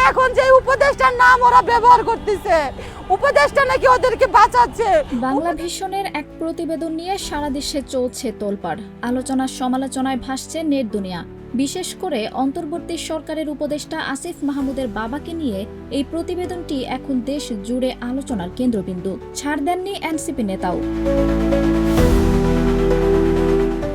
এখন যে উপদেষ্টার নাম ওরা ব্যবহার করতেছে, উপদেষ্টা নাকি ওদেরকে বাঁচাচ্ছে। বাংলা ভিশনের এক প্রতিবেদন নিয়ে সারা দেশে চলছে তোলপাড়। আলোচনা সমালোচনায় ভাসছে নেট দুনিয়া। বিশেষ করে অন্তর্বর্তী সরকারের উপদেষ্টা আসিফ মাহমুদের বাবাকে নিয়ে এই প্রতিবেদনটি এখন দেশ জুড়ে আলোচনার কেন্দ্রবিন্দু। ছাড় দেননি এনসিপি নেতাও।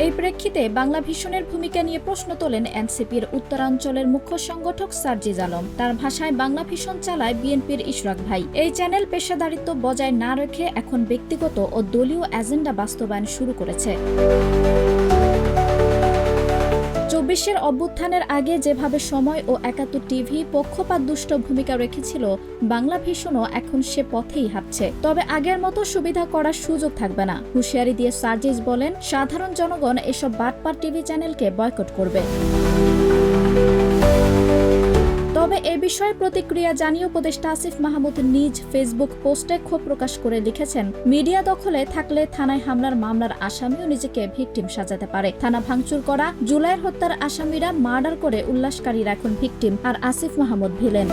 এই প্রেক্ষিতে বাংলা ভিশনের ভূমিকা নিয়ে প্রশ্ন তোলেন এনসিপির উত্তরাঞ্চলের মুখ্য সংগঠক সার্জিজ আলম। তার ভাষায় বাংলা ভিশন চালায় বিএনপির ইশরাক ভাই। এই চ্যানেল পেশাদারিত্ব বজায় না রেখে এখন ব্যক্তিগত ও দলীয় এজেন্ডা বাস্তবায়ন শুরু করেছে। ২৪-এর অভ্যুত্থানের আগে যেভাবে সময় ও ৭১ টিভি পক্ষপাতদুষ্ট ভূমিকা রেখেছিল, বাংলা ভিশনও এখন সে পথেই হাঁটছে। তবে আগের মতো সুবিধা করার সুযোগ থাকবে না। হুঁশিয়ারি দিয়ে সার্জিস বলেন, সাধারণ জনগণ এসব বাটপার টিভি চ্যানেলকে বয়কট করবে। তবে এ বিষয়ে প্রতিক্রিয়া জানিয়ে উপদেষ্টা আসিফ মাহমুদ নিজ ফেসবুক পোস্টে ক্ষোভ প্রকাশ করে লিখেছেন, মিডিয়া দখলে থাকলে থানায় হামলার মামলার আসামিও নিজেকে ভিকটিম সাজাতে পারে। থানা ভাঙচুর করা, জুলাইয়ের হত্যার আসামিরা মার্ডার করে উল্লাসকারীরা এখন ভিকটিম, আর আসিফ মাহমুদ ভিলেন।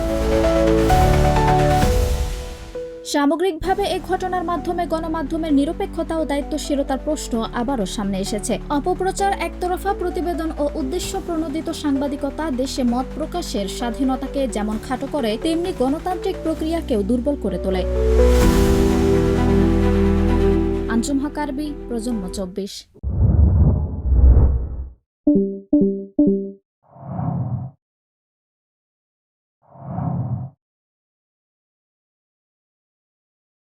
সামগ্রিকভাবে এই ঘটনার মাধ্যমে গণমাধ্যমের নিরপেক্ষতা ও দায়িত্বশীলতার প্রশ্ন আবারও সামনে এসেছে। অপপ্রচার, একতরফা প্রতিবেদন ও উদ্দেশ্য প্রণোদিত সাংবাদিকতা দেশে মত প্রকাশের স্বাধীনতাকে যেমন খাটো করে, তেমনি গণতান্ত্রিক প্রক্রিয়াকেও দুর্বল করে তোলে। আঞ্জুম হক আরবি, প্রজন্ম ২৪।